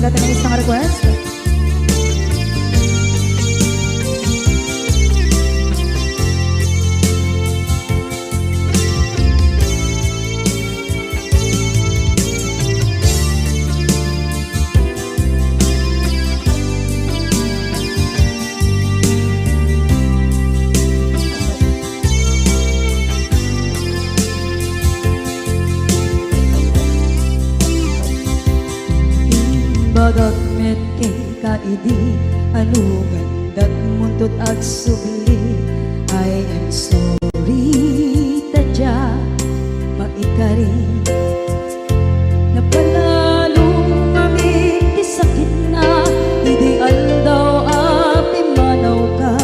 natin ang isang request. Bagat met kay kaidi anugan dat muntot ag subli. I am sorry tadya maikari napanalo mamit ti sakit na ideal daw api manaw ka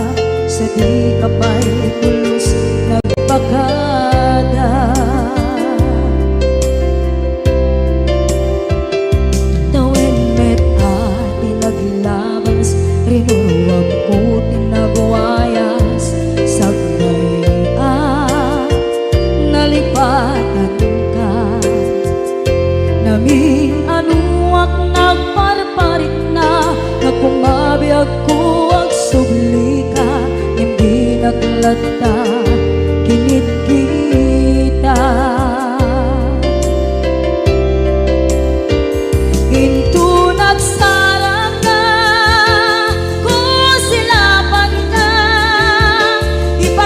sa di kapay pulos nagpakada. Rinuwag ko tinabuayas sagbay nalipatan ka namin anuak nagparparit na nagkumabiyag ko ag subli ka hindi naglata kinit kita into nagsarang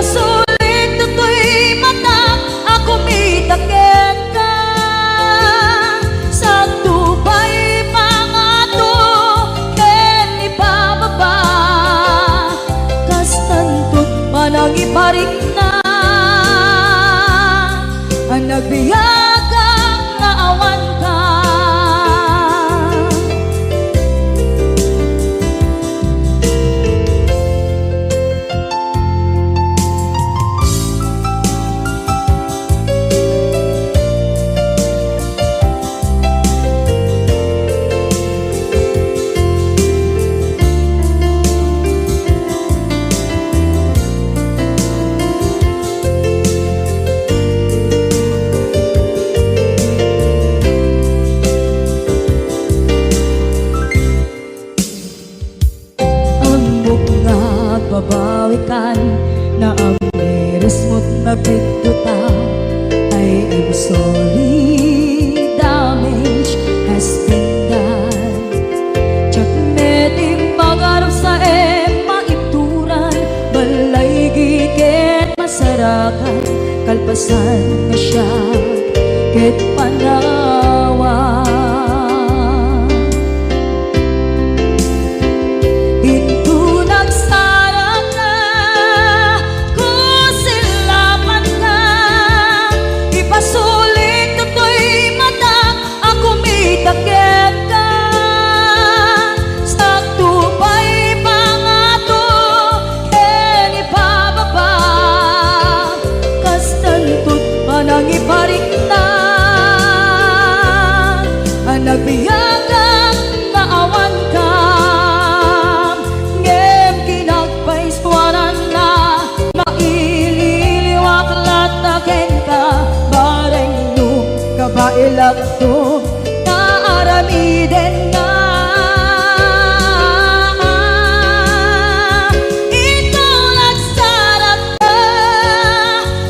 sulit tutoy mata ako mitakit ka sa tubay pangato ken ipababa kastantot manang iparik na ang nagbiyagang naawan ka. Babawikan na ang meres mo't nagpituta. I am sorry, damage has been done. Tsak meting magarap sa maituran balay gigit masarakan kalpasan na siya ket panawa. Takit ka sa tubay pangato ken ipababa kastantot manang iparik na ang nagbiyagang naawan ka ngem kinagpaiswanan na maililiwak lataken ka bareng no kabailak to aramiden na ito nagsarap ka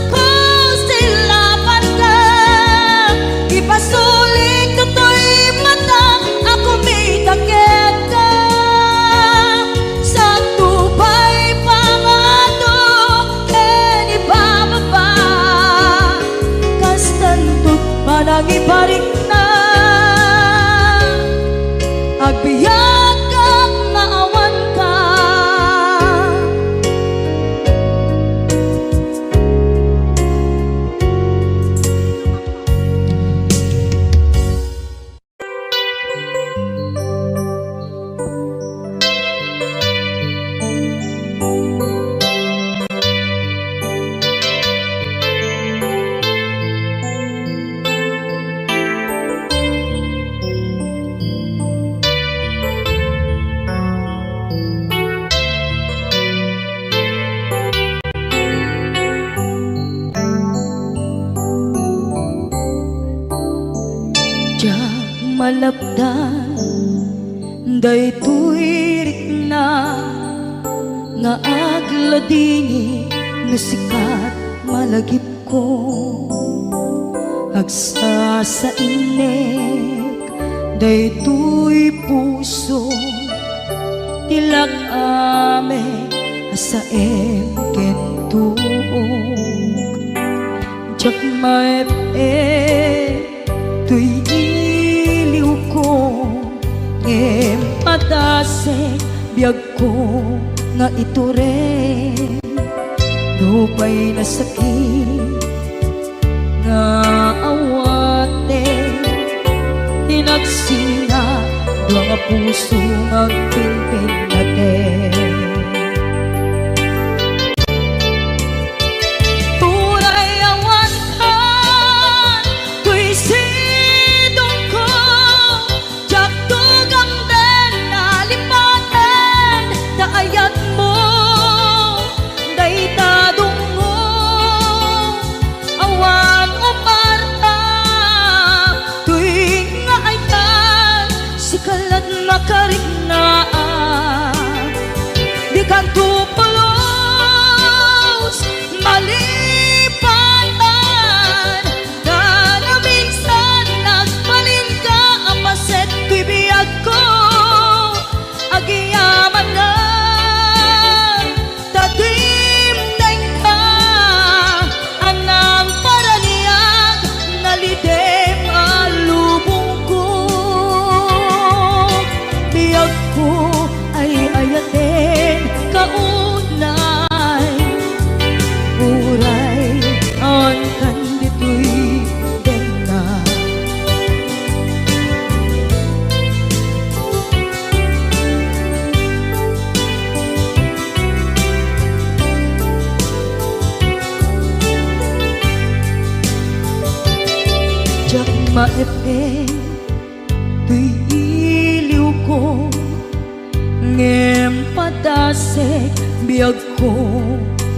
kung silapan ka ipasulit tutoy mata ako may takit ka sa tubay pangato ken ipababa kastantot manang iparik na agbiyagang naawan ka. malapdan Daytoy rikna nga agladingi na sikat malagip ko agsa sa inek daytoy puso tilak ame asaem kentuog jak maep tuy iliw ko ngem padase biyag ko nga ito rin lupay na sakit nga awate tinagsina dua nga puso magpilpil natin turay awan ka tuy sidong ko jak tugang den nalipaten kaayat mo dayta dungo awan umarta tuwing nga aytan sikalat makarignaan di kan tupulos malipatan na minsan nagbalin ka ang paset tuy biyag ko agiyaman na kaunay uray ang kandito'y dena jak maepe tuy iliw ko ngem padasek biyag ko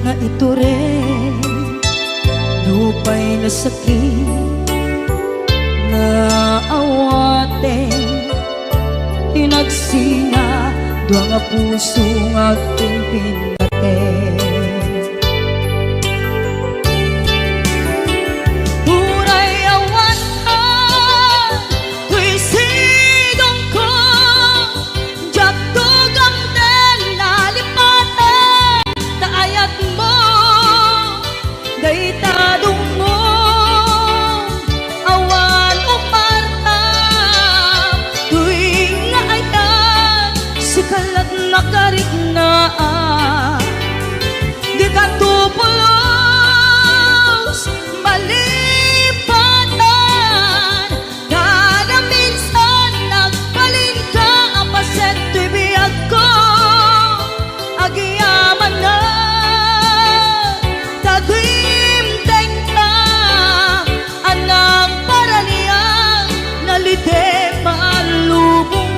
nga ito rin lupay na sakit nga awate tinagsina dua nga puso nga pimpinate nakariknaan di ka tupulos malipatan kada minsan nagbalin ka ang paset tuy biyag ko agiyaman na tagwimteng ka anang paraniang nalite maalubong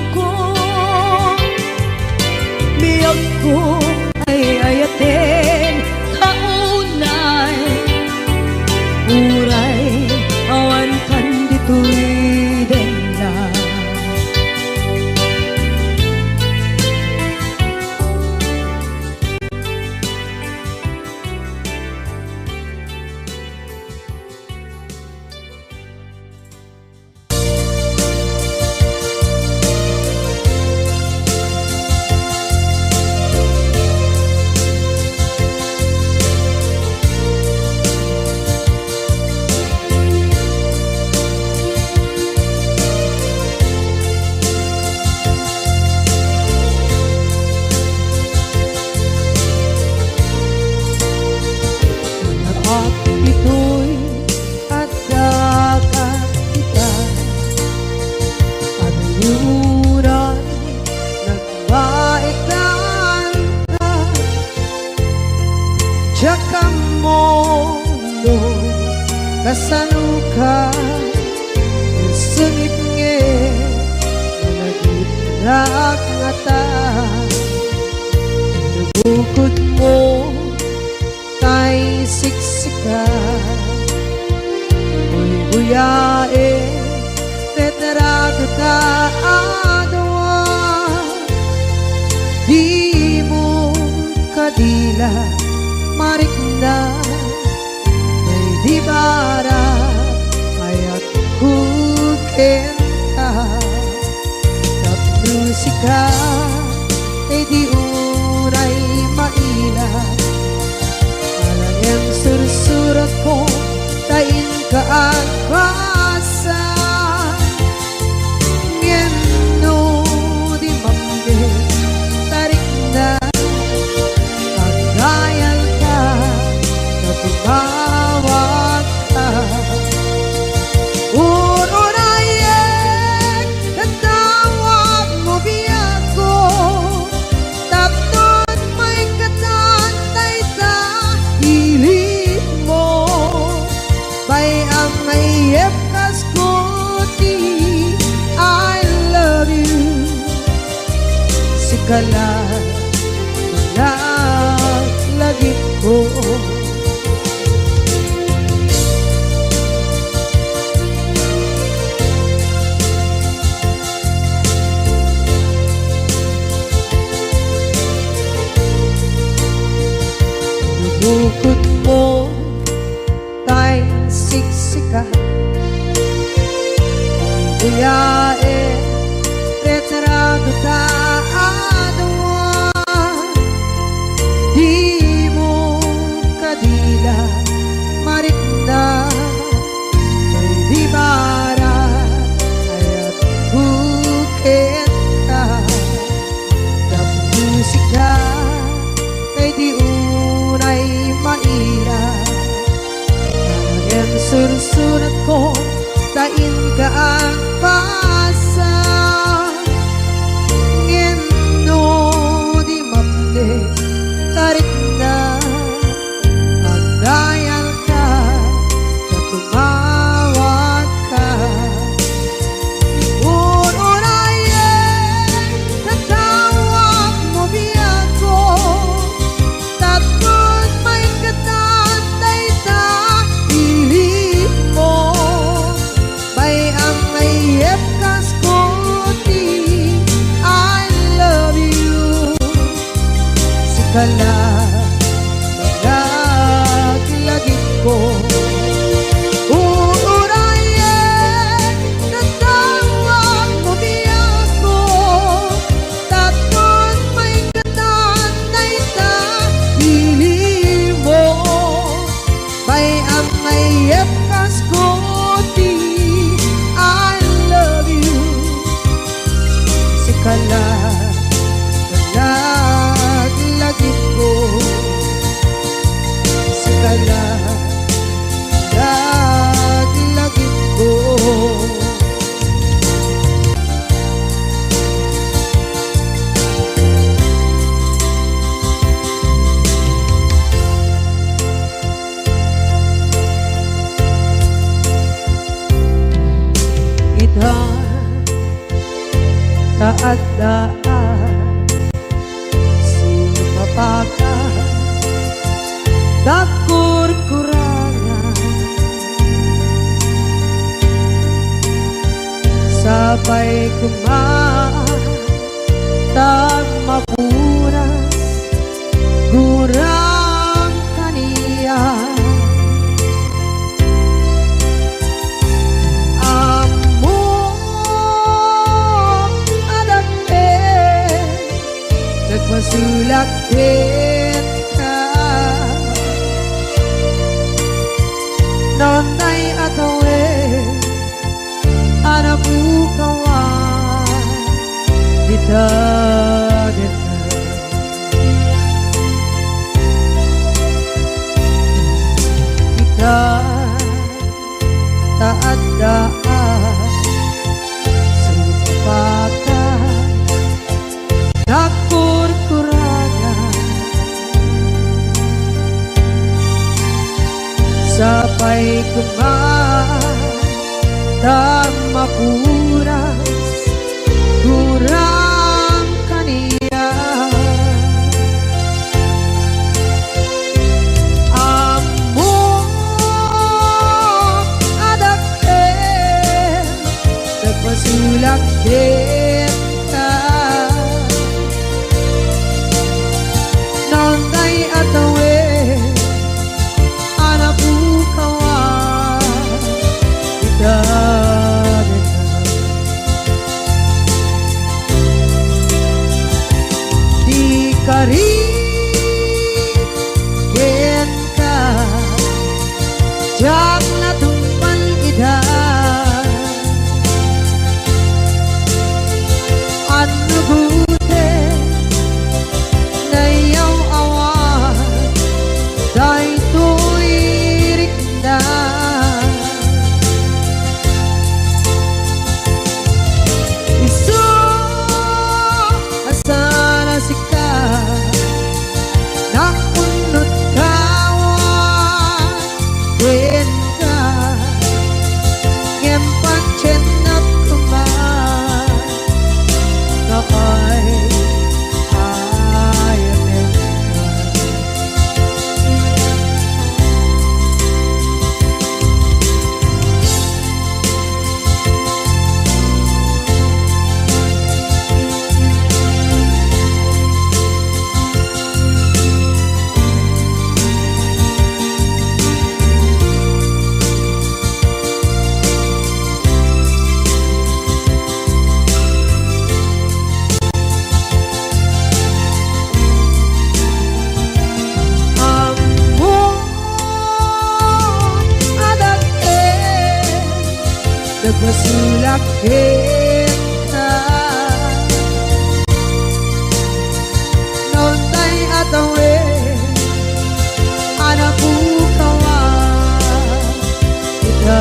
biyag ko ay ayatin kaunay uray awan kan dito'y dena kasaluka sengit nge managit rak ngata bukod mo tay siksika uy buyae tetra ta adwa kadila marikna may di bara ayat kukenta tapno sika ay di unay maila alayang sursurat ko tain ka ang basa ngeno di mambe tarik na pagdayal ka tumawag ka urunayek katawag mo biyak ko tapnon may katantay sa hilit mo bay ang mayep kas kuti I love you sikala lagi ko bukod mo tay siksika buyae retrado ta adwa di mo kadila marikna may di bara ayat bukit ka musika kay di unay maila ang sursurat ko tain ka ang pasa ngeno di mamde tarik na pagdayal ka na tumawag ka urunayek katawag mo biyak ko tapos may katantay sa pilit mo bay ang mayep kas kuti I love you sikala lagi ko urunayek katawag mo biyak ko tapos may katantay sa pilit mo bay ang mayep kas kuti I love you sikala lagi ko sikala lagi ko ita taat daan sumapaka dakur kurangan sabay kumaan tag mapuras gurang kaniya masulakit ka nonay atawe anabukawan dita kita taat daan sumpakan dakur kurangan sabay kumaan tak mapuras kurang kaniya amo adake nagpasulak kita nonday at jak natumpan ida anu gute nayaw awan day tuirik na isu asana sika nakunut kawan denka ngempan cenap kuman na ay ayanin nagmasulak kita noon tay atawe anak bukawan kita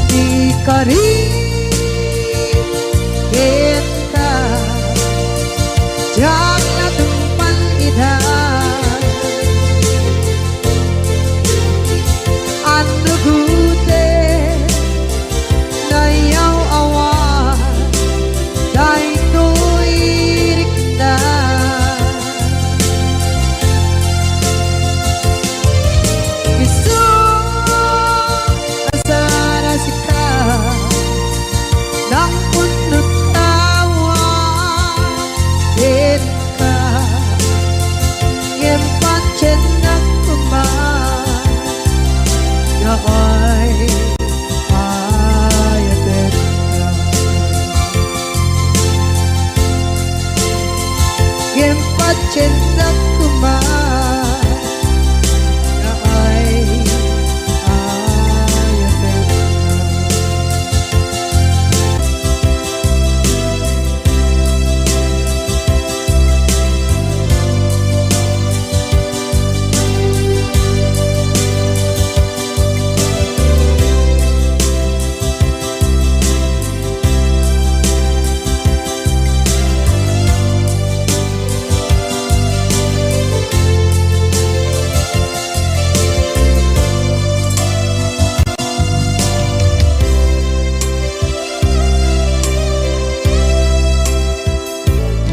di kari kita jak natumpan ida anu gute nayaw awan day tuirik na isu asana sika nang punut kawan denka ngempat cenang kuman na ay ayatin na ngempat cenang kuman na ay ayatin na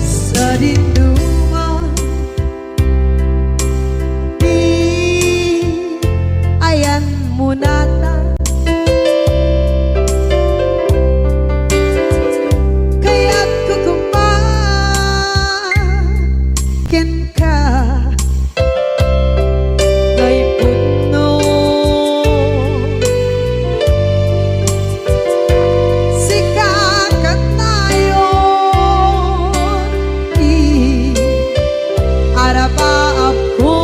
sa dinduman di ayan munata kaya't kukumakin ka kay puno sikakat tayo arapaap ko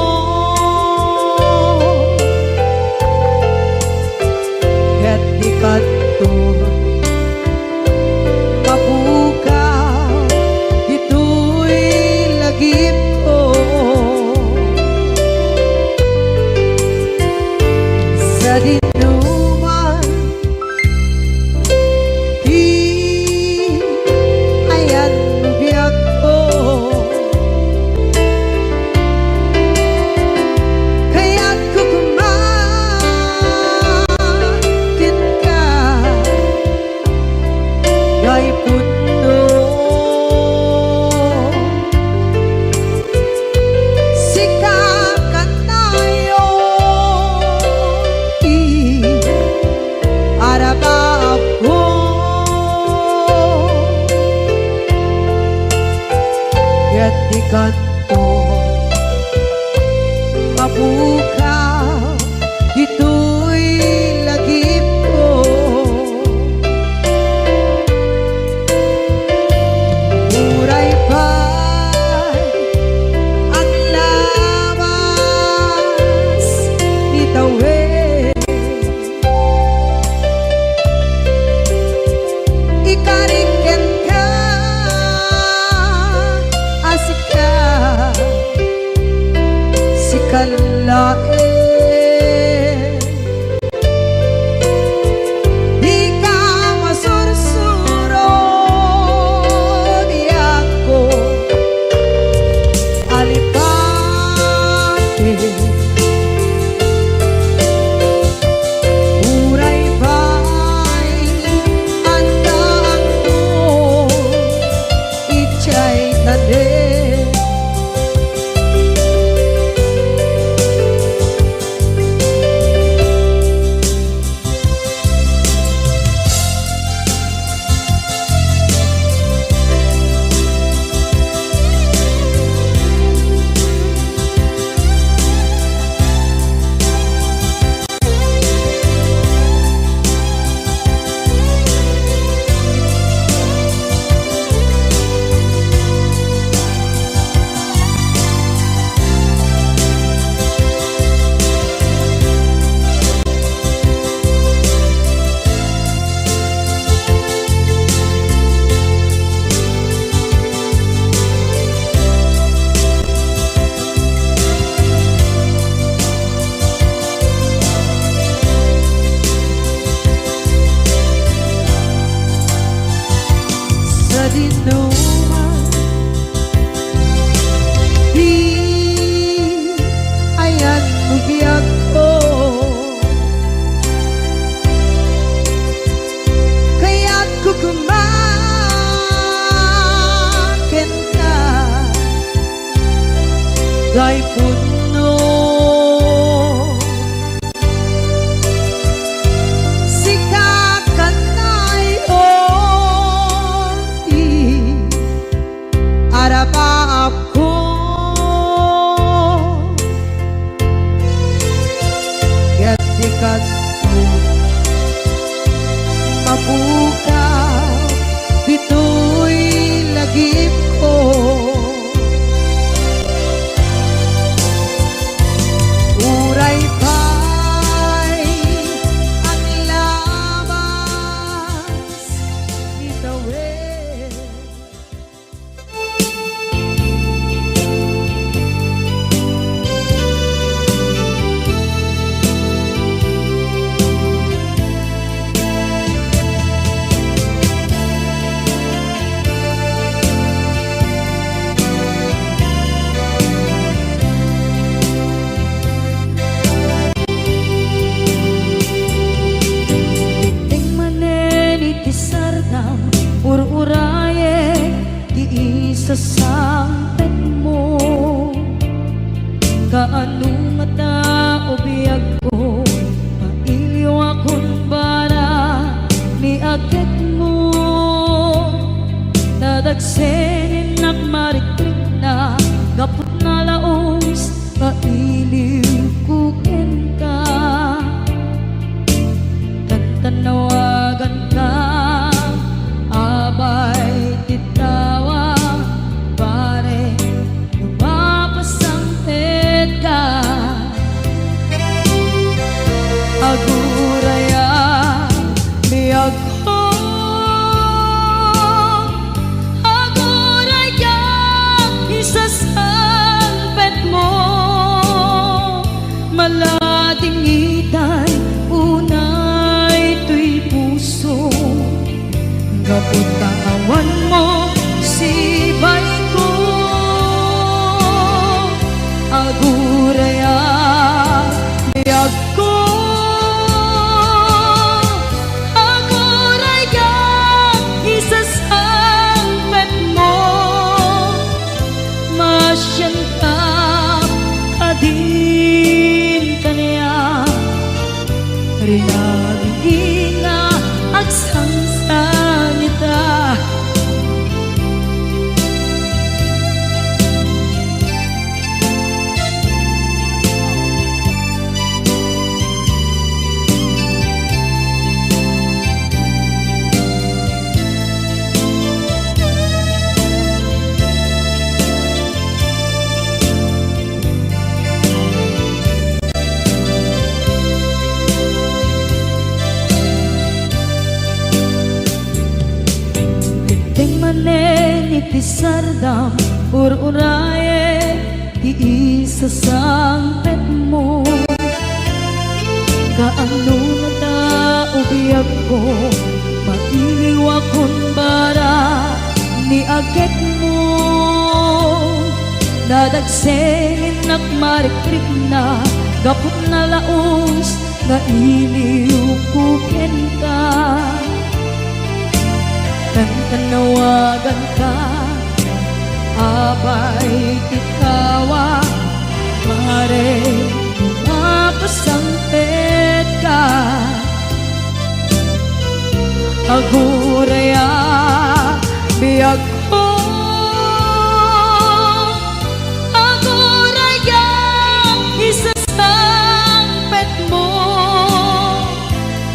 ket di kanto mabukaw dito'y lagip ko sa dinuman di ayan biyak ko kaya't kukumakin ka kay puno sikakat tayo arapaap ko ket di kanto mabukaw dito'y lagip ko muray pa'y kanlain. Di ka masursuro diyan ko alipate. Uray ba'y andaan mo ichay tanin. Dinuman di ayan bubiyag ko, kaya't kukumakin na gay puno. Arapa ako gatikat mo mabukaw bito'y lagip ko. Uray pa'y ang labas itawin. Ur-uraye di isa sampet mo, kaano nga ta ubiyag ko, mailyo akong bara miagit mo. Nadagsenin nagmarikrik na gapot na laos kailiw kukin ka, tantanawagan ka abay titawa pare lumapasangpet ka. Aguraya biyag ko, aguraya isasangpet mo, malating itay unay tuy puso. Kapot kawan mo si bay ko, aguraya biyag ko, aguraya isasangpet mo, masyan ka kadin kanya rinaging nga agsangsan ita. Iti sardam ur-uraye di isasangpet mo. Kaano na taubiyag ko, mailiwa kung bara ni agit mo. Nadagsengin nakmarikrik na, gapot na laos na iliw kukin ka. Tanawagan ka, abay tikawa, pare mapasangpet ka. Aguraya biyag ko, aguraya isasangpet mo.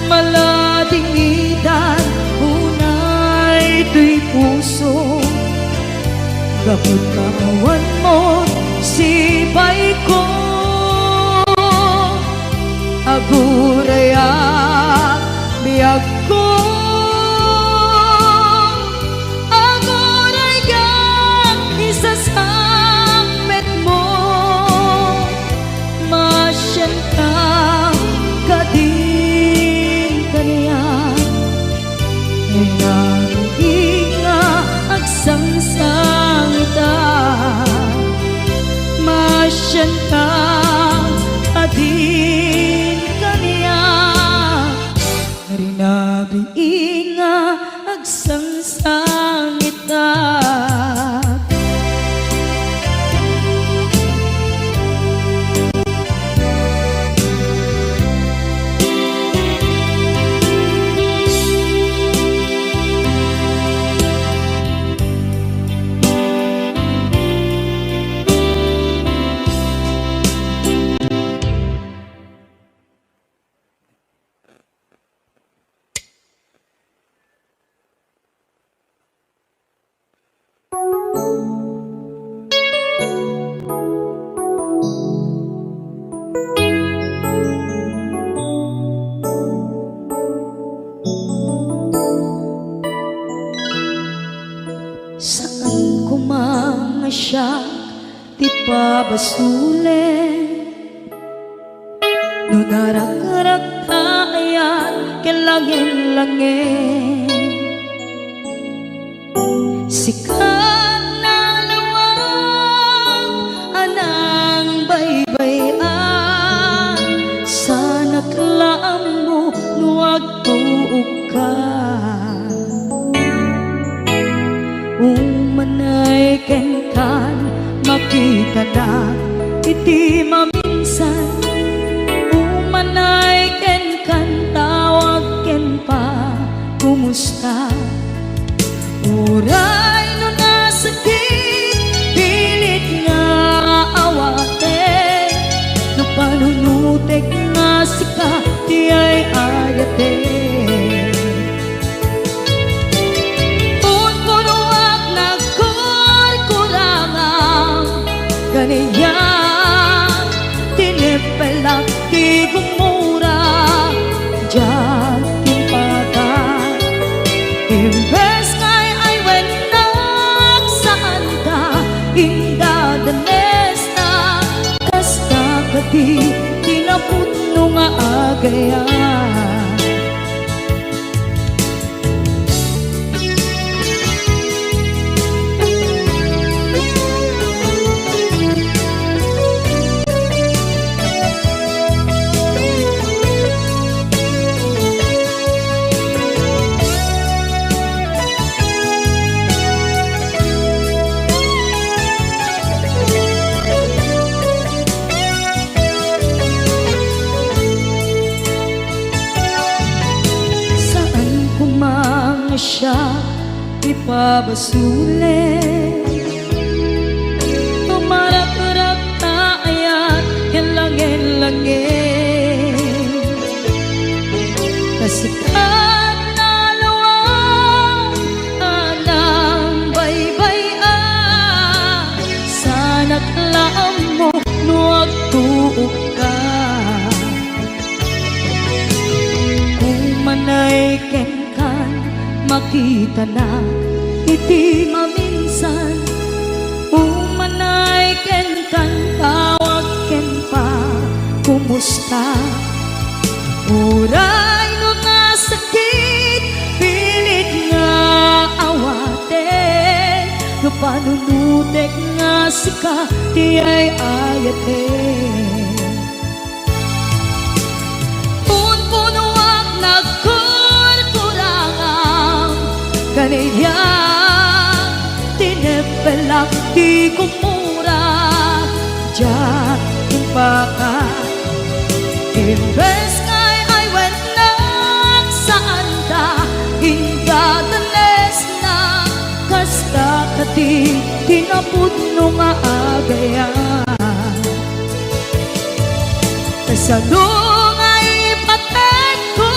Malading idan unay tuy puso, gapot kawan mo sibay ko. Aguraya biyag ko, aguraya isasangpet mo. Masyan ka kading kaniya, ay nang-inga agsangsangita. Masyan ka adin kaniya, rinabiinga agsangsangita. Saan ko mga siya di pabasulit, no narak-arak tayan kilangin-langin. Sikat na lawag anang baybayan, sana't laam mo nuwag tuog ka. Umanay kenkan makita na iti maminsan. Umanay kenkan tawag ken pa kumusta. Uray no nasakit pilit nga awate, no panunutek nga sika di ay ayate. Ganiya tinipelak di gumura diyan timpata. Imbes ngay ay wenak saan ka indadanes na, kasta kati tinaputno nga agaya. Siya ipabasulit, tumarak-arak tayan kilangin-langin. Kasikat na lawag anang baybayan, sana't laam mo nuwag tuog ka. Umanay kenkan makita na iti maminsan. Umanay kenkan tawag manunutek nga sika ti ay ayate. Punpunuak nagkurkurangang kanilya tinepelak ti kumura diyan impaka. Imbes ngay ay went nagsaan ta ingadanes na kasta kati tinapudno nga agayan. Kasano nga ipatek ko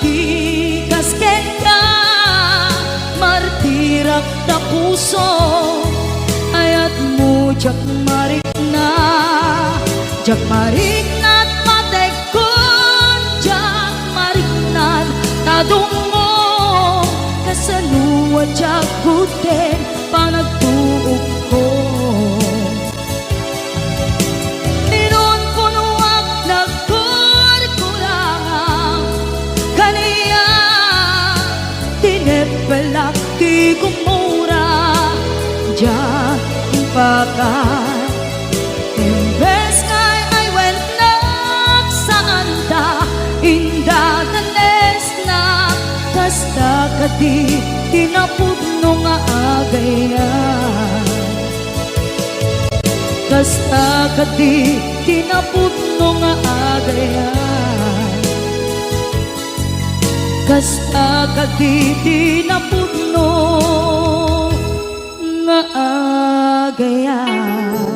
ikasken ka martirak na puso ayat mo jak marik na patek ko jak marik na tadungo kasanuwa jak kuten panagtuog ko. Minun punuak nagkurkurangang kaniya tinepelak ti kumura diyan impaka. Imbes ngay ay went nagsaan ta indadanes na kasta kadi tinapudno nga agayan. Kasta kadi tinapudno nga agayan. Kasta kadi tinapudno nga agayan.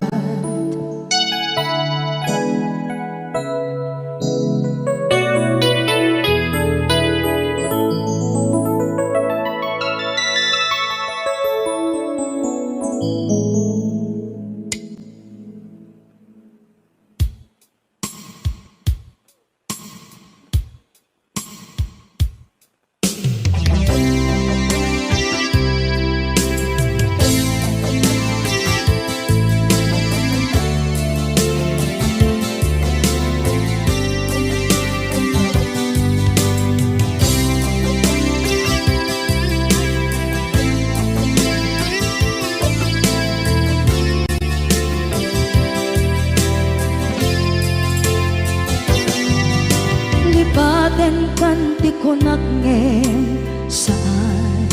Lipaten kanti ko nagngem saan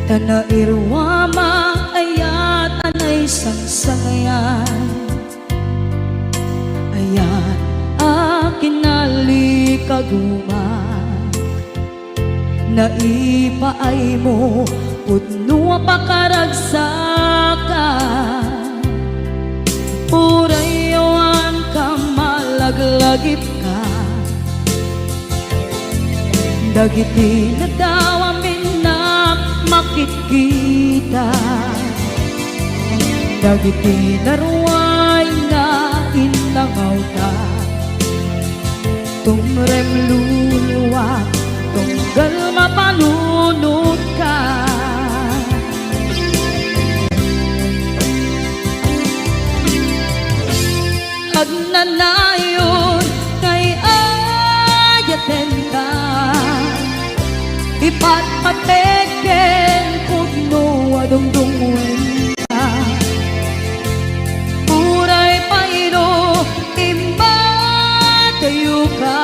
tanairwama ayat anay sangsangayan. Ayat akin nalikaguma naipaay mo pudno pakaragsakan. Urayawan ka malaglagip ka dagiti na daw amin na makikita. Dagiti naruay na inlangaw ta tumrem luluwa tunggal mapanunod ka. Agnanayon kay ayaten ka ipatpateken pudno adungdungwen ka. Uray paino imbatayo ka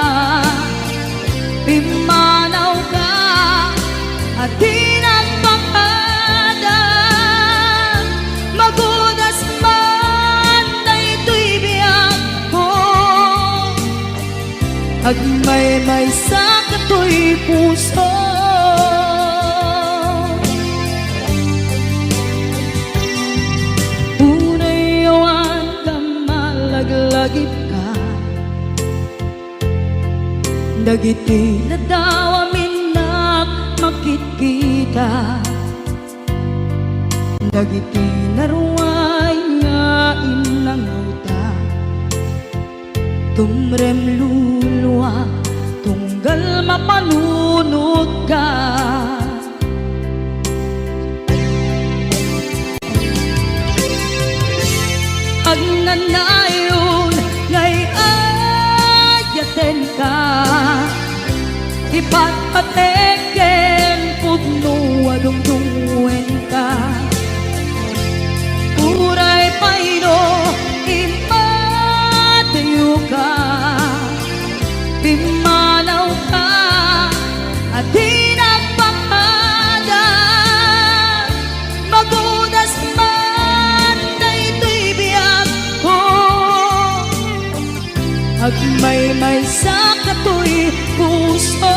pimanaw ka at tinagpakadan magudas man na ito'y biyak ko. Agmay-may sa kato'y puso unayawan ka malaglagip ka dagiti na daw amin na makikita. Dagiti naruay nga inlangaw ta tumrem luluwa tunggal mapanunod ka. Agnanayon ngay ayaten ka ipatpateken pudno adungdungwen Agmay-may sa katoy puso.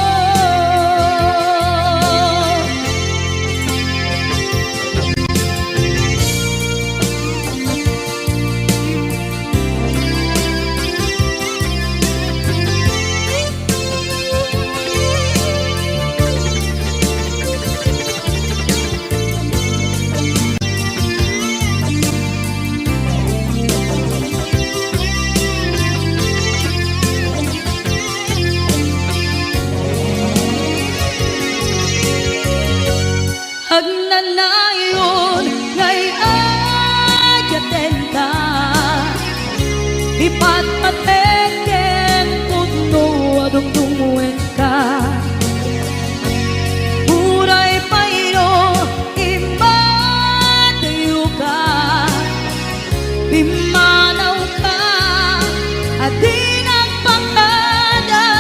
Agnanayon ngay ayaten ka, ipatpateken putno adungdungwen ka. Uray payro imatayo ka, pimanaw ka, adi nagpangada.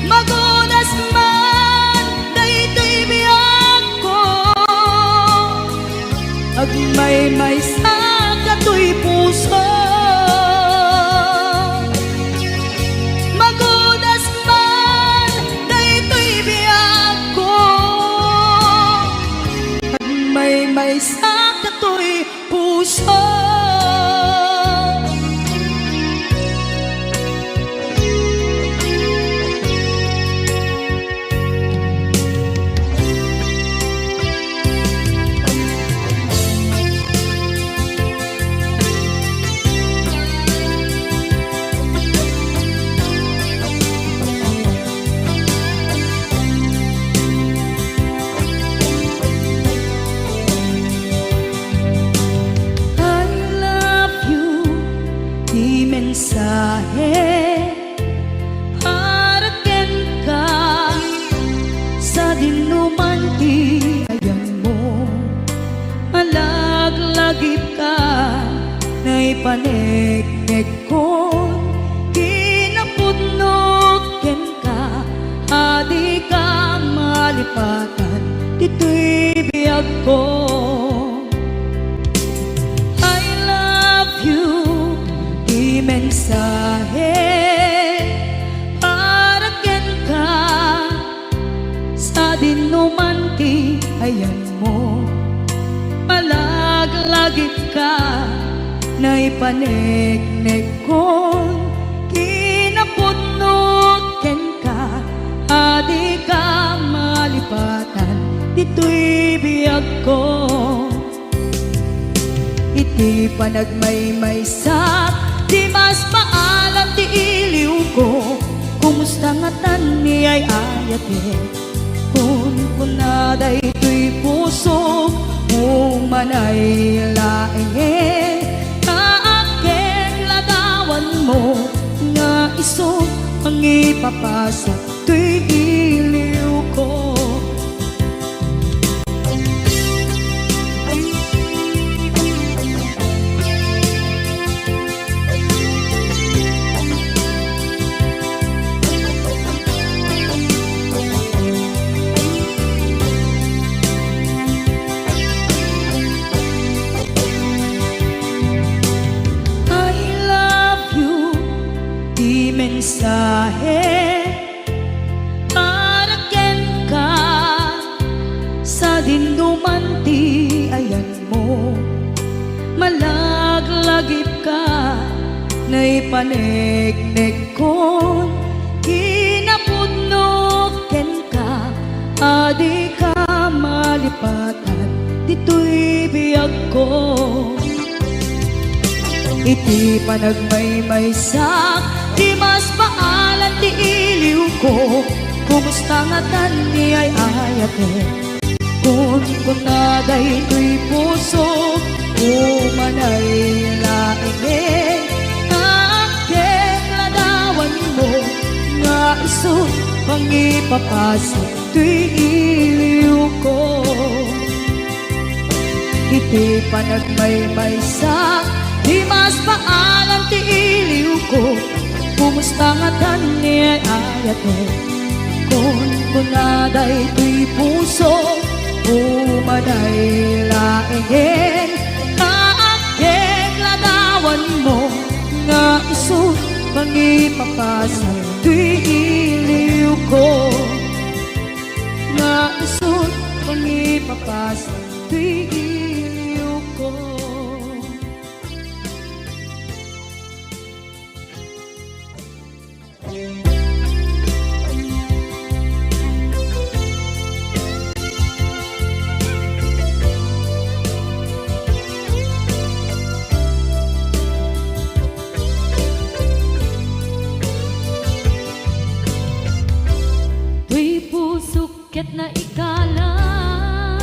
Magunas man daytoy biyag ko, agmay-may sa katoy puso. Magunas man daytoy biyag ko, agmay-may sa katoy puso. Mensahe para ken ka sa dinuman ti ayang mo. Malaglagip ka na ipanegnek ko, kinapudnot ken ka, adi ka malipatan dito'y biyag ko. Mensahe para ken ka sa dinuman ti ayan mo. Malaglagip ka na ipanegnek ko, kinapudnot ken ka, adi ka malipatan dito'y biyag ko. Iti panagmay-may sa di mas paalam ti iliw ko, kumusta nga tan ni ay ayate. Kung kunaday to'y puso, umanay laeng, kaakeng ladawan mo, nga iso ang ipapasa to'y iliw ko. Mensahe para ken ka sa dinuman ti ayan mo. Malaglagip ka na ipanegnek ko, kinapudnot ken ka, adi ka malipatan dito'y biyag ko. Iti panagmay-may sa di mas paalan ti iliw ko, kumusta nga tan ni ay ayate. Kung kunaday to'y puso, umanay laeng, kaakeng ladawan mo, nga iso pang ipapasa to'y iliw ko. Iti panagmay-may sa di mas paalan ti iliw ko, kumusta nga tan ni ay ayate. Kung kunaday to'y puso, umanay laeng, kaakeng ladawan mo, nga iso mangipapasal tuy iliw ko. Nga isot mangipapasal tuy iliw ko. Tuy pusok ket na ikalang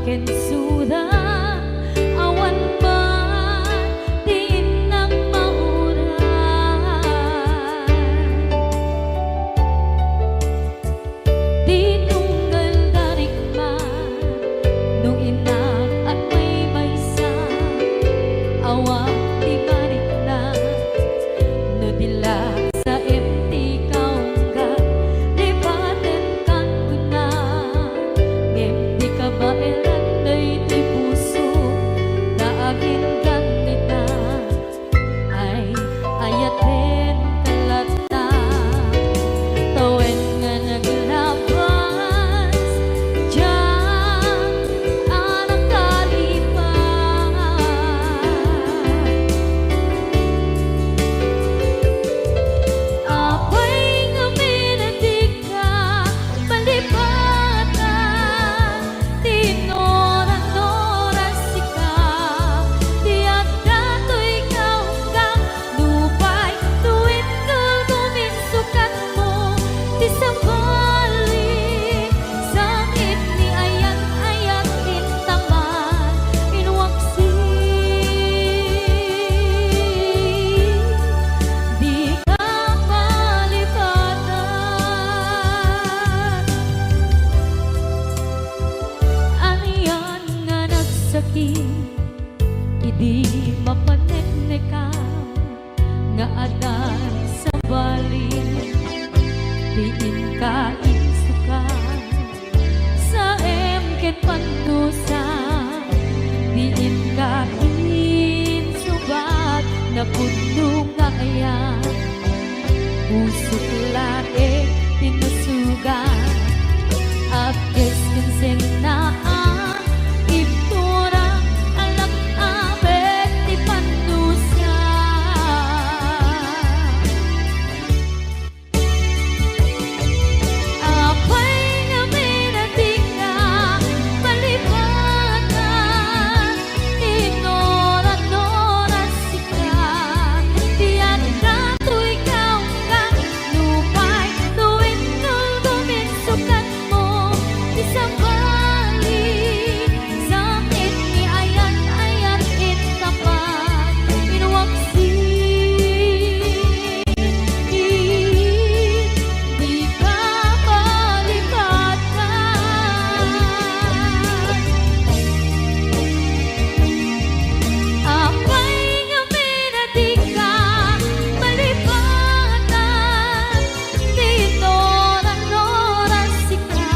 ken suda awan man diin ang mauran di tunggal darigman nung inak at may maysa awang di balik na no dila sa empty kaungga lipaten kan guna ngem di kabailan ay di puso na agin ganita ay ayaten kalata tawen nga naglabas dyan anak kalipan apay nga minatig ka palipatan tinoran-noran sika tiyak dato'y kaunggang lupay tuwid kagawin sukat mo di sa balik sakit ni ayan-ayan intaman inwaksi di ka palipatan aniyan nga nagsakit idi mapaneknekam nga adan sa balik diin ka insukan sa emket panusa diin ka insubat na puno nga ayan usok lae tinusugan apkes kinsen na iptura alak abet di panusa apay nga minatig ka palipatan tinoran-noran sika tiyan dato'y kaunggang lupay tuwid kagawin sukat mo di sa balik sakit ni ayan-ayan intapan inwaksi di ka palipatan apay nga minatig ka palipatan tinoran-noran sika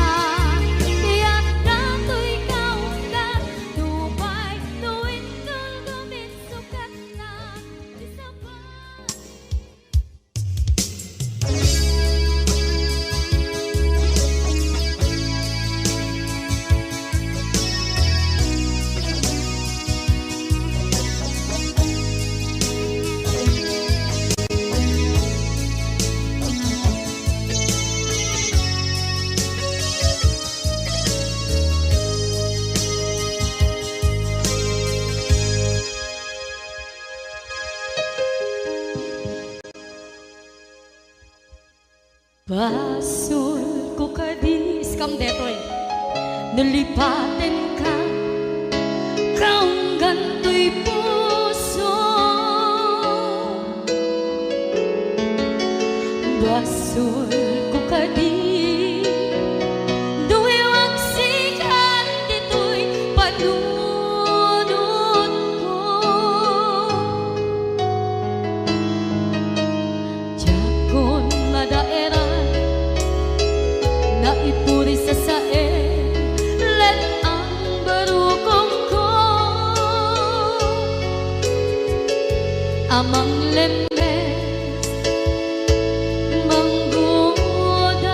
tiyak dato'y kaunggang lupay tuwid kagawin sukat na di sa balik Basul ko kadis kam detoy nalipaten ka kaunggan to'y puso basul ko kadis duwi waksikan dito'y panunod ko jakon madaeran na ipuri sa sae let ang barukong ko amang lemes manggudas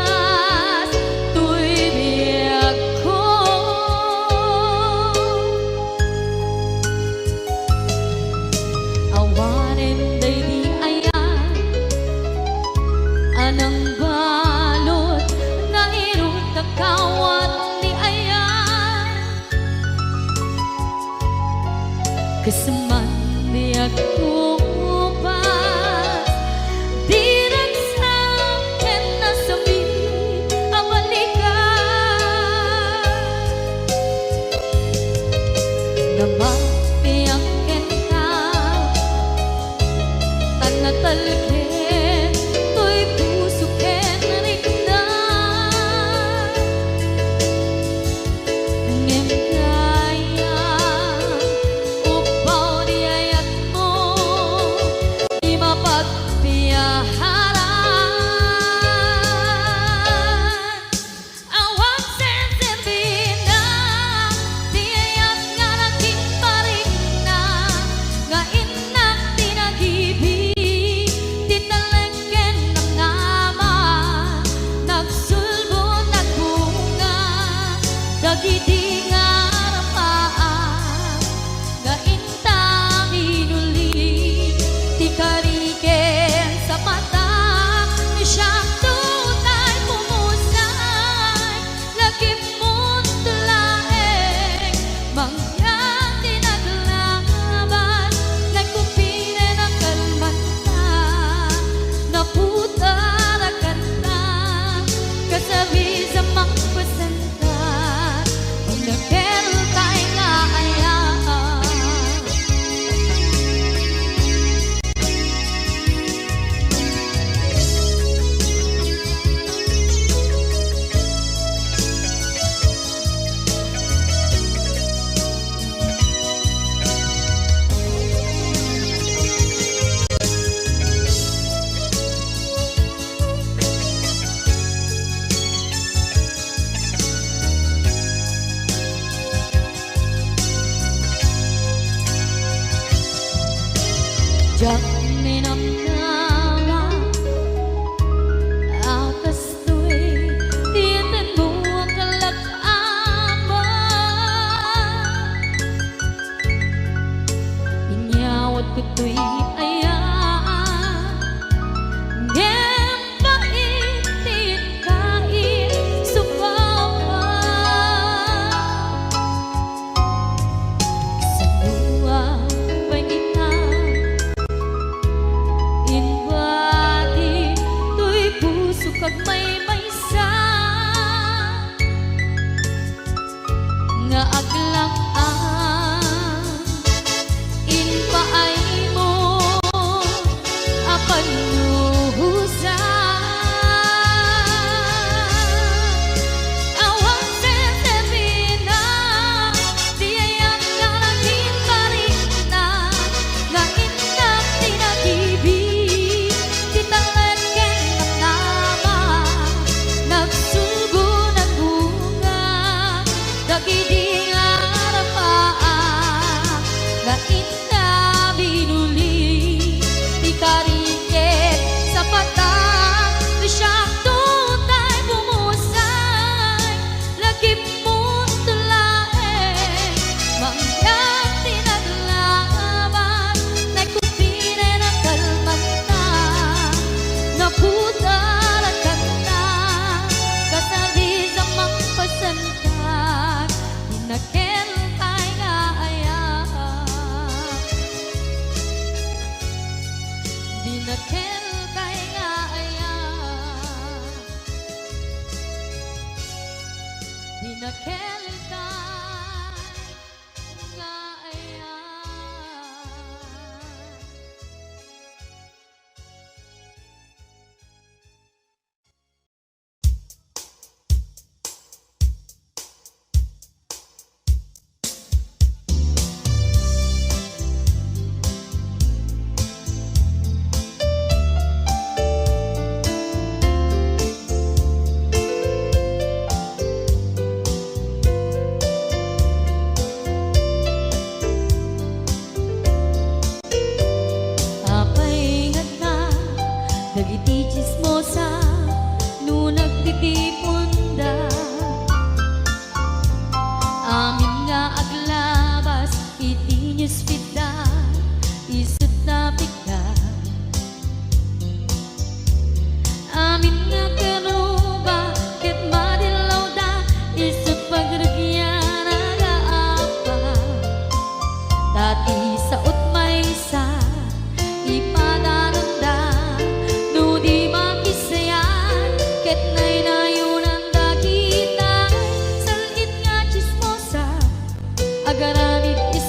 tuy biyak ko awanen day di ayan anang balot na irong kakawat ni ayan kasaman di ako pas di nagsakin na sabi ang balikan Namapiyang kenta Tanatalken To'y puso ken rikna Ngem kaya Upaw di ayat mo Di mapagpiyaharan Awang senserbi na Di ayat nga naging paring na Nga inak tinag-ibig Di talengken ng naman Nagsulbo, nagbunga Dagiti nga rapaan Nga intang inuli Di kariken sa mata Siyang tunay pumusay Lagim mo't laeng Mangyang tinaglaban Nagkupire ng kalmanta Naputarakan na Kasabi sa magpasanta Kung nagkero tayo nga ayaan Diyak minamnama Akas to'y tiyan mo ang kalag-aman Inyawat ko to'y ayaan Ngem paitin kain subawan Sa luwa pangitan Inbati to'y puso kag may maysa Nga aglaan Inpaay mo Apan nuhusan Awang senserbi na Di ayat nga naging paring na Nga inak tinag-ibig Di talengken ng naman Nagsulgo, nagbunga Dagiti nga rapaan Nga ina binuli Di kariken sa patang Di siyang tutay pumusay Lagip mo't tulaeng Mangyang tinaglaban Nagkupire ng kalmanta Naputarakan na Kasabi sa magpasantag Dinakel tayo nga ayaan Dinakel tayo nga ayaan Dinakel tayo nga ayaan agaramid is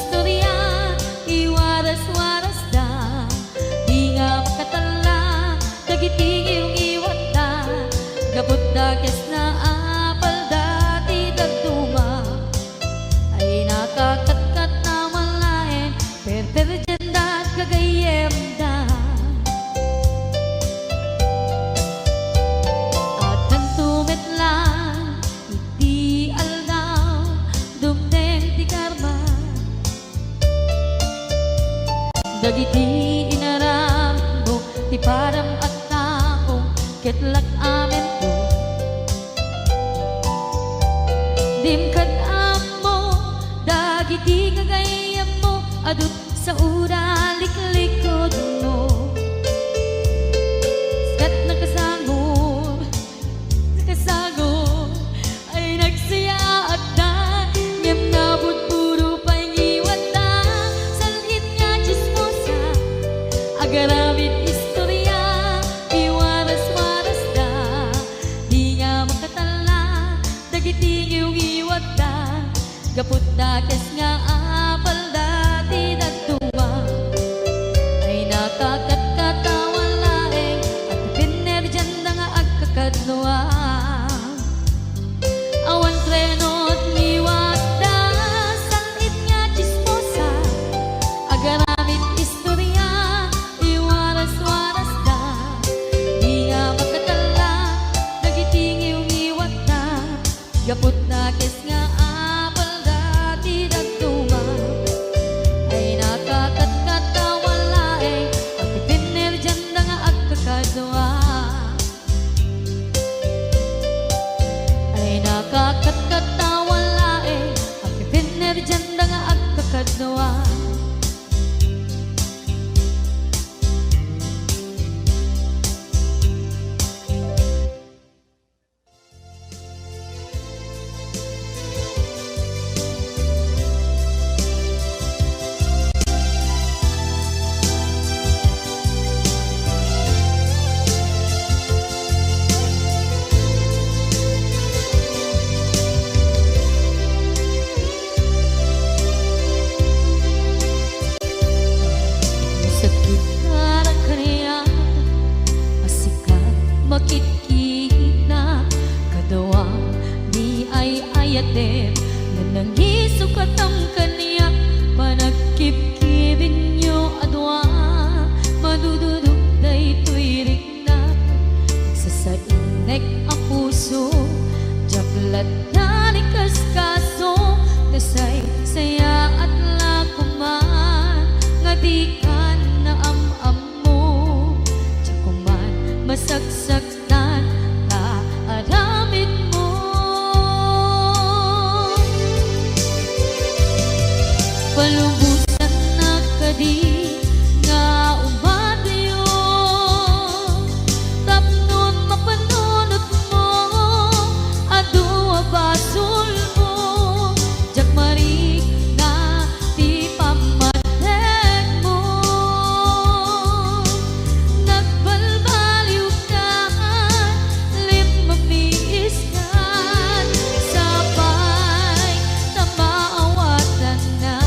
Dagiti inaram mo, ti param at tao, ketlak amen to. Dim kad amo, dagiti kagayam mo, adut sa ura liklikod mo. Skat nakasagod, nakasagod, ay nagsaya at da, ngem nabot puro pangiwat da, salhit nga chismosa, agaramit istorya, iwaras-waras da, di nga makatala, dagiti yung iwat da, gapot da kes nga apal da, di nagtuwa, ay nakakatkatawa laeng, at pinerjan da nga agkakadluwa. Awan trenot liwat da, sangit nga chismosa, agaramit istorya, iwaras-waras da, di nga makatala, nagiting yung iwat da, gapot na kes nga apal da, di nagtuma, ay nakakatkatawa laeng, at pinerjan da nga agkakadwa. Ay nakakatkatawa laeng, at pinerjan da nga agkakadwa. Sakit na kaniya, asikat makikita, kadawang di ay ayatem, na nangisukat ang kaniya, panagkip-kibin nyo adwa, madududog na ito'y rikna, nagsasainek ang puso, jaklat na ni kaskaso, nasay saya at lakuman, nga di ka na am-am mo, tsakuman masagsaktan ka aramid mo. Palubusan na kadi nga umadayo, tapnon mapanunot mo, adua basul mo, jak marik na ti pamatek mo. Nagbalbaliw ka, lim mamiis ka, sabay na maawatan na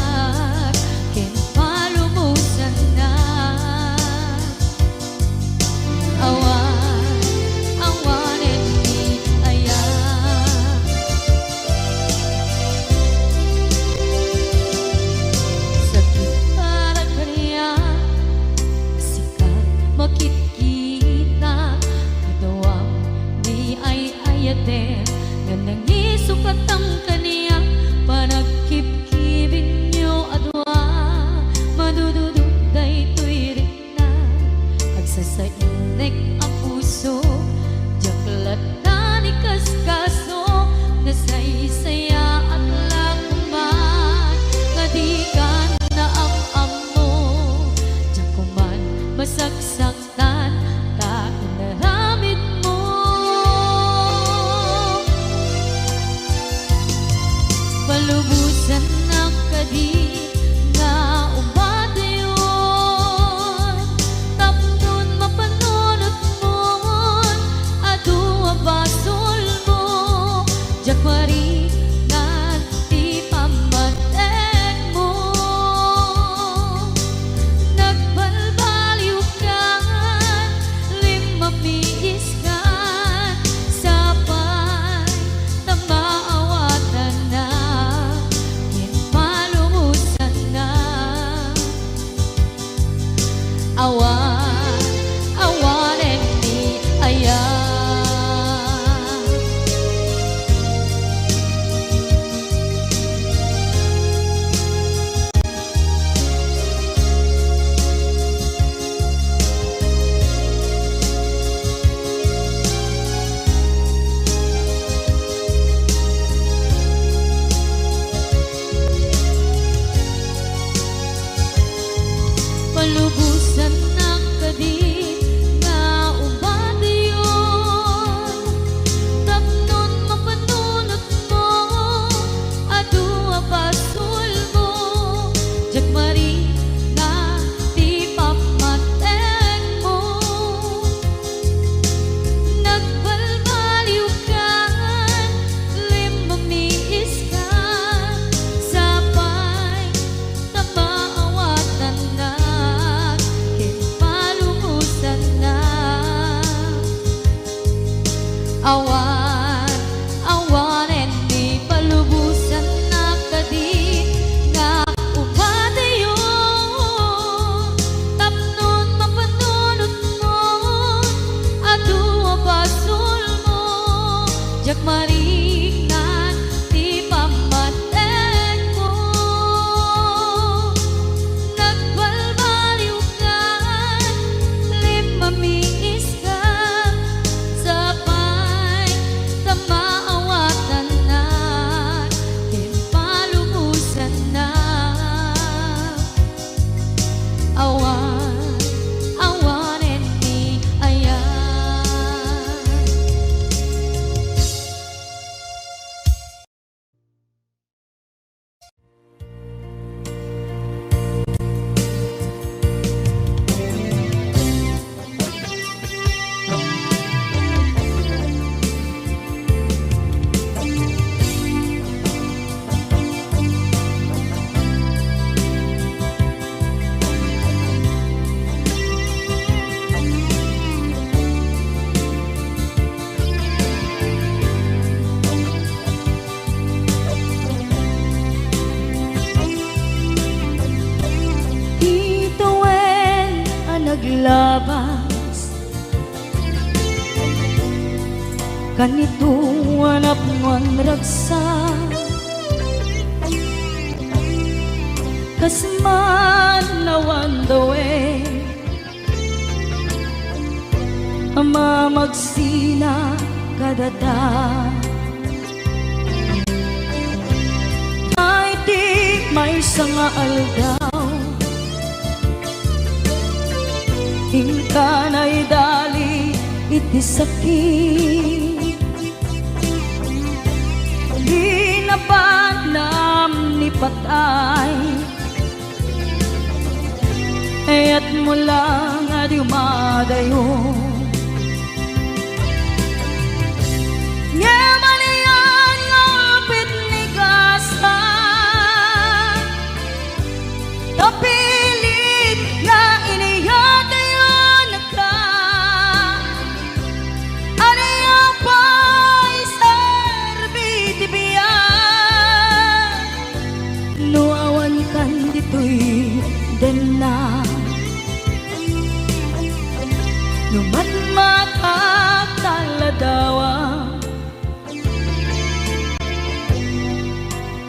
palubusan ng kadit nga ubadayon. Tapnon mapanunot mo, adu abasul mo, jagmari na di pamateng mo. Nagbalbaliw ka, limamiis ka, sabay tamaawatan na, kinpalumusan na. Awan, awanen di palubusan na kadit nga ubadayon. Tapnon mapanunot mo, adu abasul mo, jagmarik na di pamateng mo. Nagbalbaliw ka, limamiis ka, sabay tamaawatan na, kinpalumusan na. Awan, awanen ni ayan. Ituwen ang naglabas, kanito hanap ngon ragsa, kasman nawan dawe, ama magsina kadada. Ay di may sanga aldaw, ingkanay dali iti sakit. Di na panam ni patay, ayat mo lang adi umadayo. Nyamanian ngapit ni kasa, kapilit na iniyatayon na ka. Ano yung pa'y serbiti biyan, nuawan kan dito'y den na. Numan makataladawa,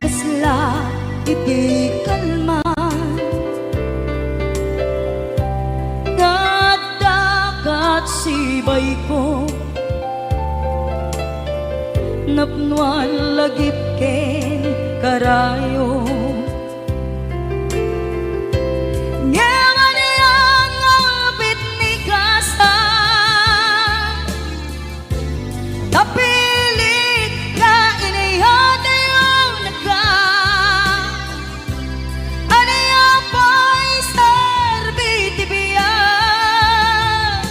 kasla iti kalman, ngadakat sibay ko, napnuan lagip ken karayo. Nyamanian ngapit ni kasa, kapilit na iniyatayon na ka. Ano yung pa'y serbiti biyan,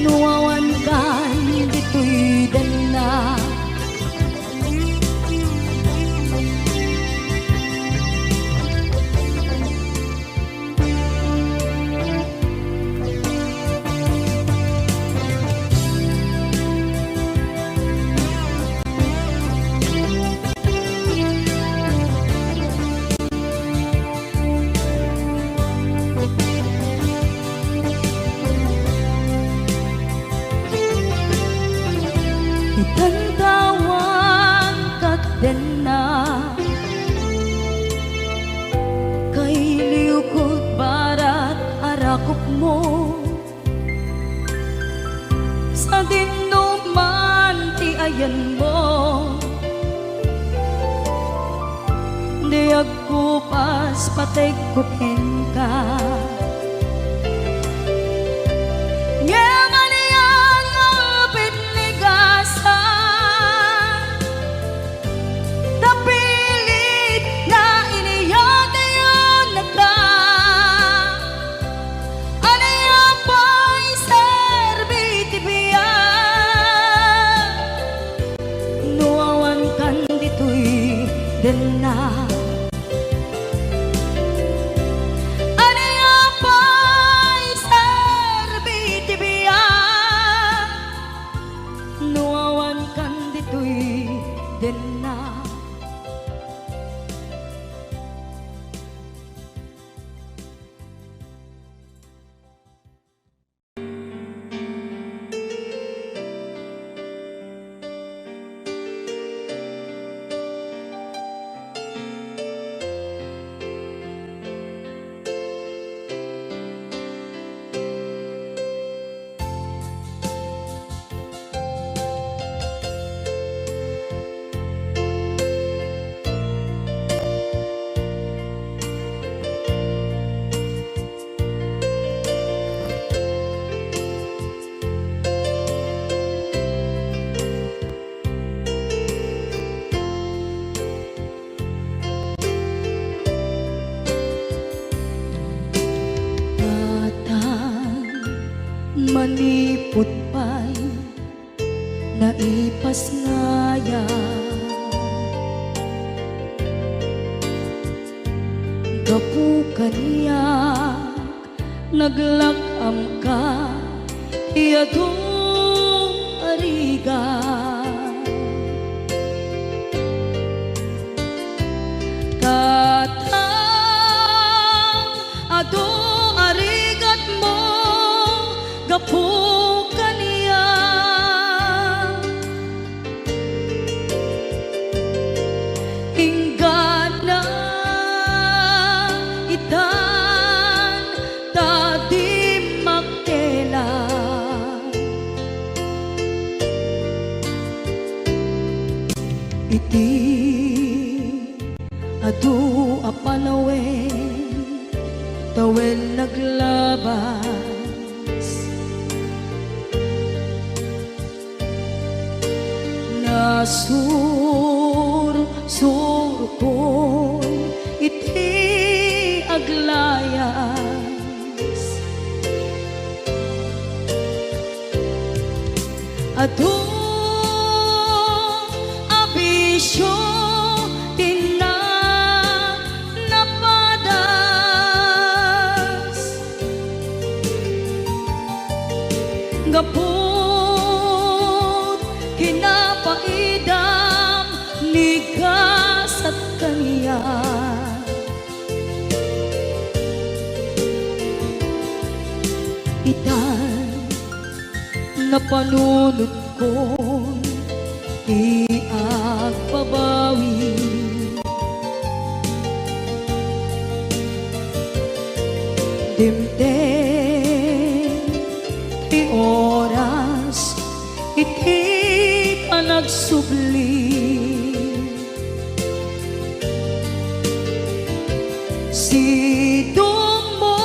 nuawan kan dito'y dana. Itantawan kat den na, kay liukot barat arakop mo, sa dinuman ti ayan mo. Di agkupas patay kupen ka, kaniya. Aniya pa'y serbiti biya, nuawan kan dito'y din na. Manipot pa'y naipas ngaya, gapu kaniya naglakam ka iyadong ariga. Katang ado arigat mo gapu kaniya, hinggad na itan tadi magtela. Iti adu apanawen tawen naglabas, nasur ko iti aglayas. Adu abisyo tina napadas, gapot kinapaidam nigas at kaniya. Itan na panunod ko di agbabawi, dimden ti oras iti panagsubli. Sidong mo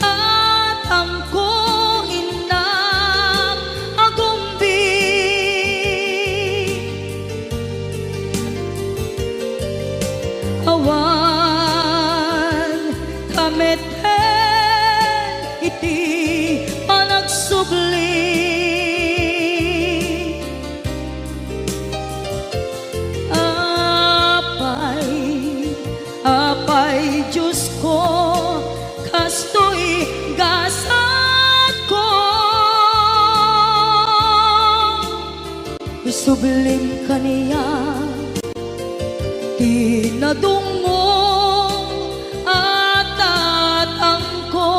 tatangko inang agumbi, awan kameten iti panagsubli. Apay Diyos ko, kastoy gasat ko, isublim kaniya tinadungo at tatangko.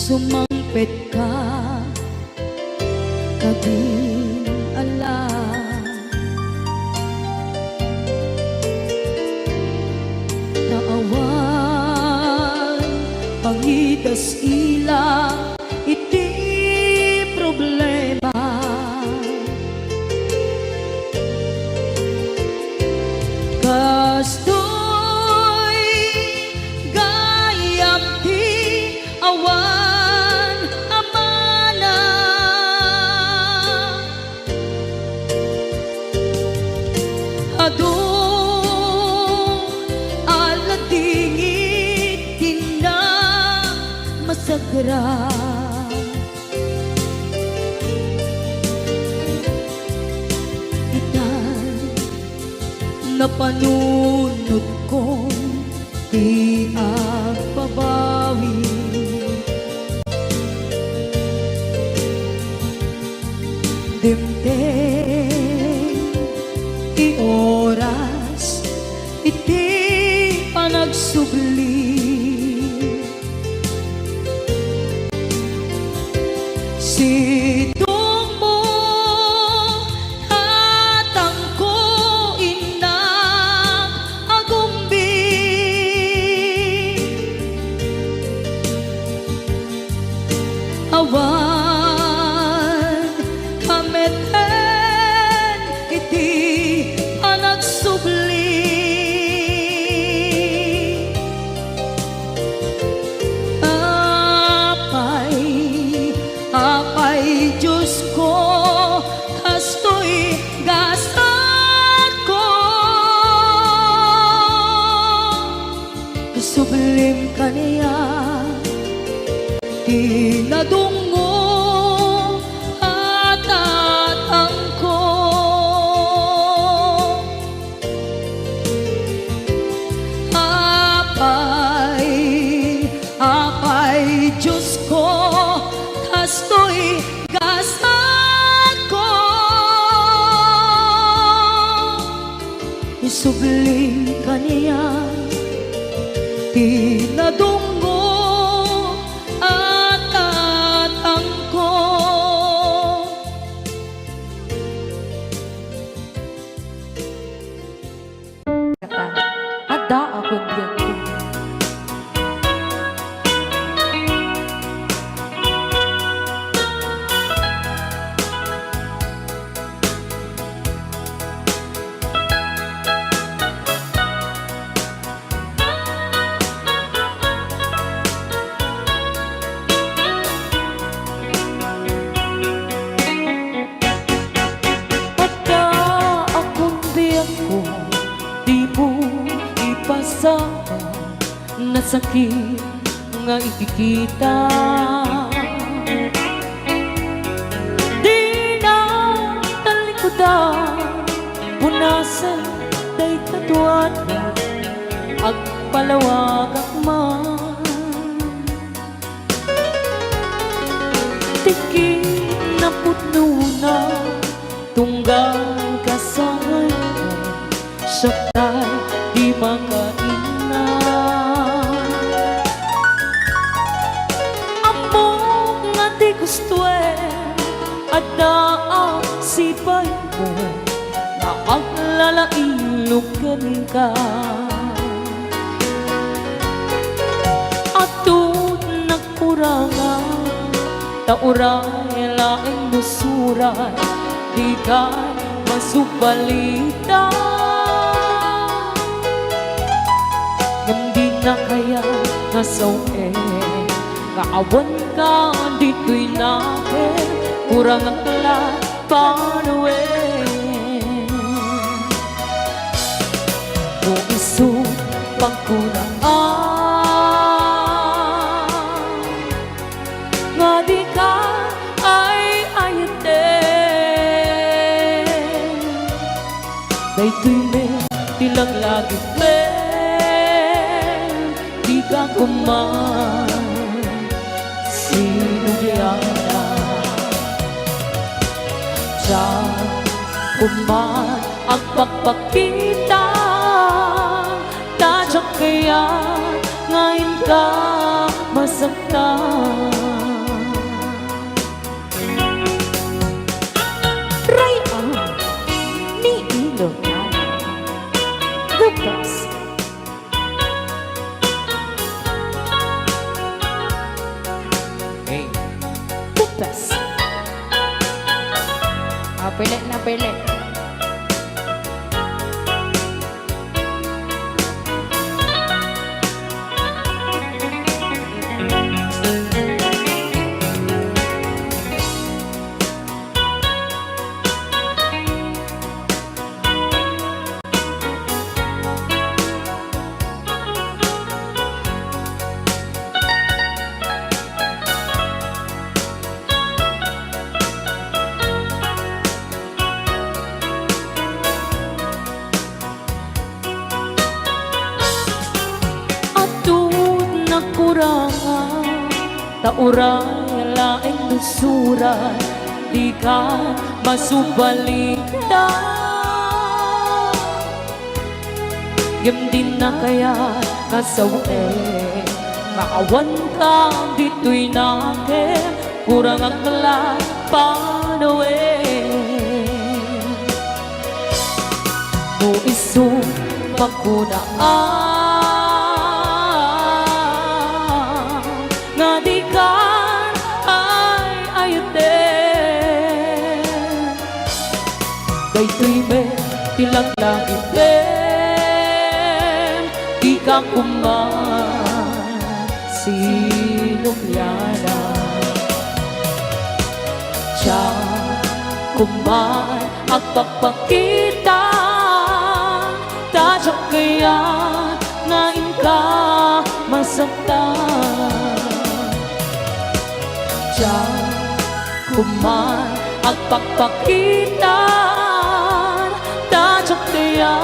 Sumampit ka kading ala, naawan pangidas ila iti problema. kastoy gayam ti awan amana adong alatingit tina masagra napanunod kong di agbabawi dimteng ti oras iti panagsubli sidong mo hatangko ina agumbi awan kameten iti panagsubli apay Diyos ko kastoy gasat ko sublim kaniya tinadungo at atangko apay Diyos ko kastoy gasat ko isubling kaniya tinadungo at atangko ada akong diyan na sakit nga ikikita di na talikudan punasan day katuan agpalawag akman tiki na putno na tunggang kasahay syakay di makain gusto at daang sipay mo na ang lalailugan ka at doon nagkurangan tauray laing musuray di ka masubalita hindi na kaya nasawe kaawan ka dito'y nakin kurang ang lapanawin kung iso pagkuraan nga di ka ay ayatin dayto'y may tilang lagi di ka kuman sinugiyana diyan kuman ang pagpakita tadyak kaya ngayon ka masaktan Ryan ni Ilocano the best. Best. Pili na pili. Tauray laing lusuran, di ka masubalita. Gam din na kaya kasawe, maawan ka dito'y nakin, kurang ang panawe. No isong pagkunaan, nga di ka ay ayutin. Daytoy me, tilang langit di ka kuman sinukyana. Siya kuman ang pagpakita, tadyak kaya ngayon ka masaktan. Siya kuman ang pagpakita, tadyak kaya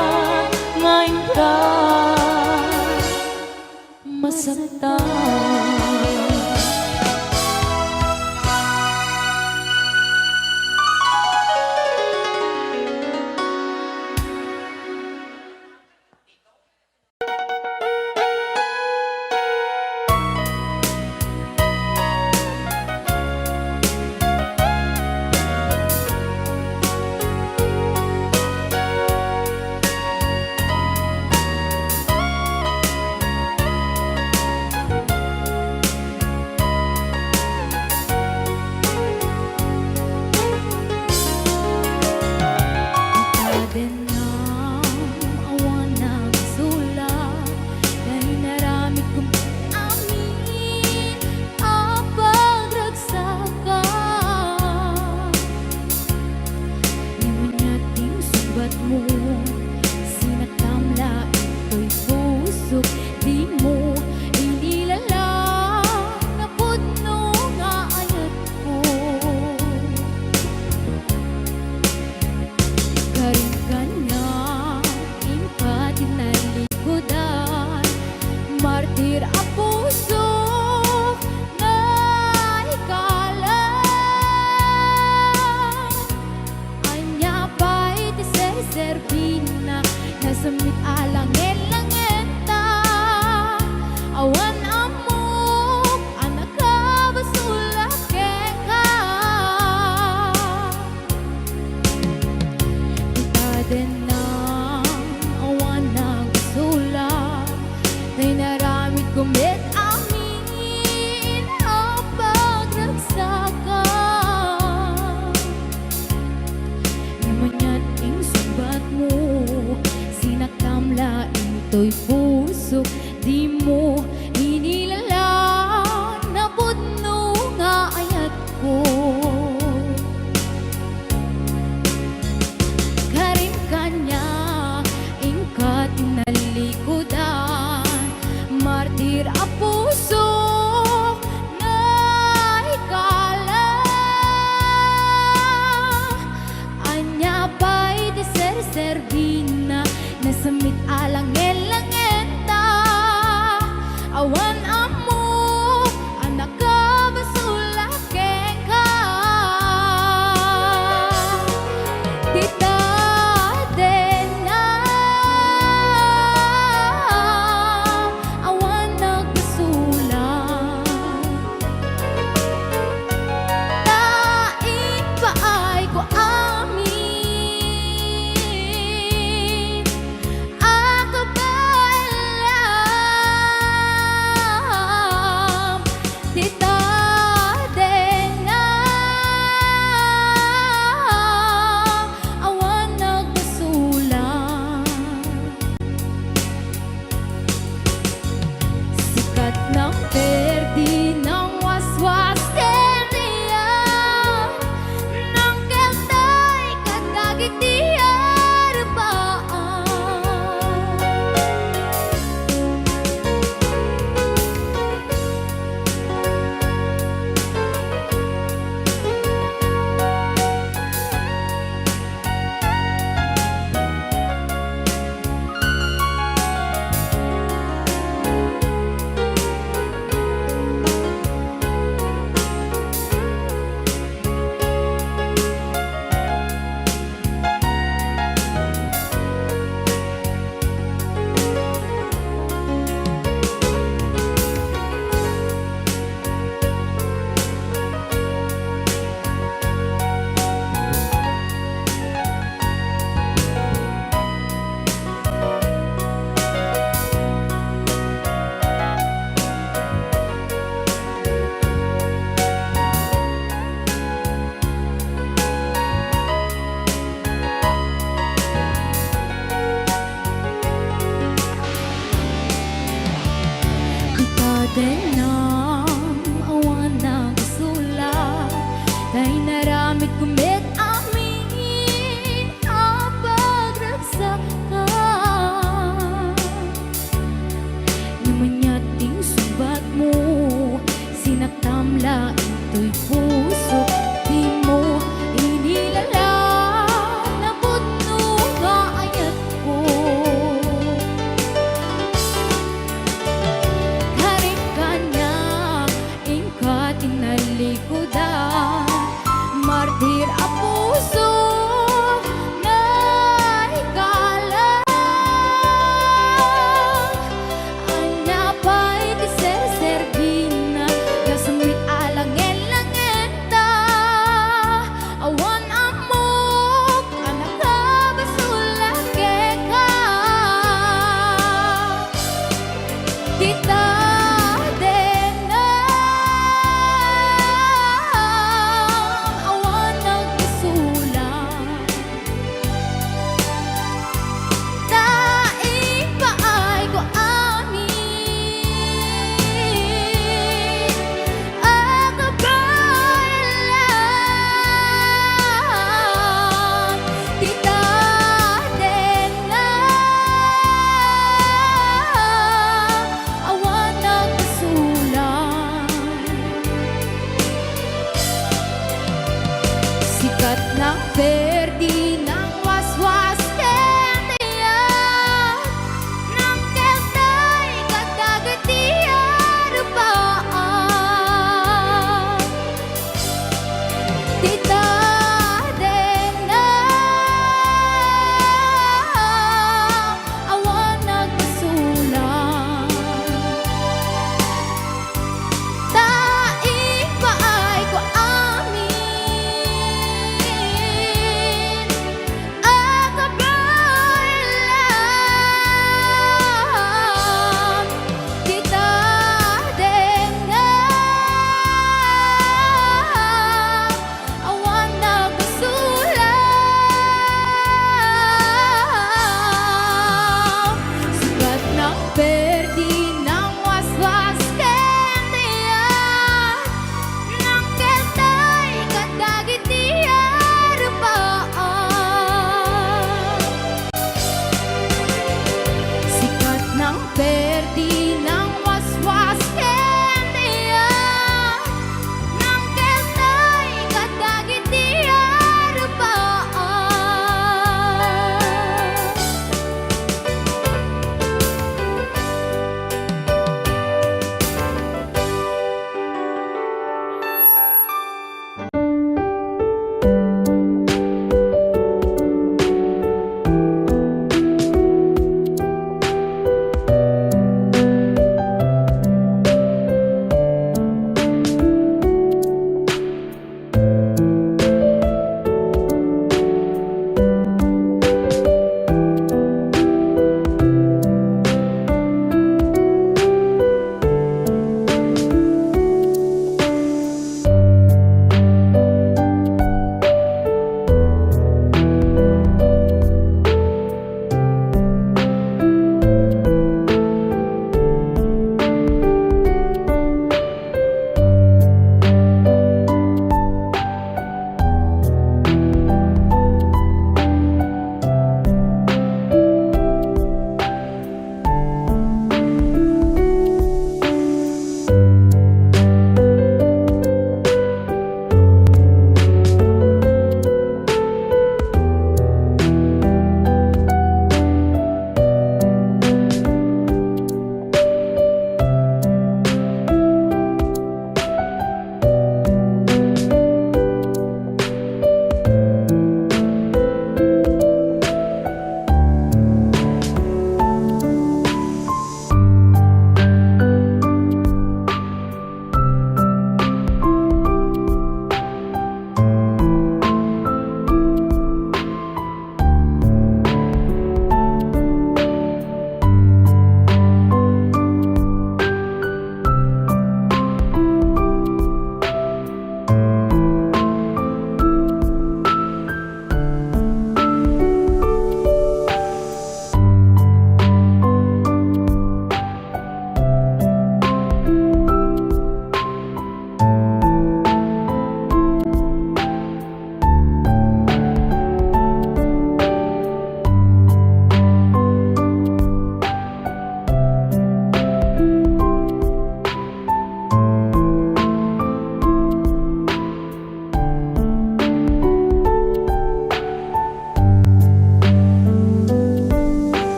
ngayon ka masaktan. Samit alang langenta, awan amok anak ka basulak ka. Kita din na awan na basulak, nay naramit kumit amin ang pagragsakan. Naman yan ing subat mo, sinaktamlain to'y puso, di mo inilala, napudno nga ayat ko. Karim kanya, ingkat nalikodan, martir a puso, na ikala. Anya pa'y deser-servina, nasamit alang langenta, din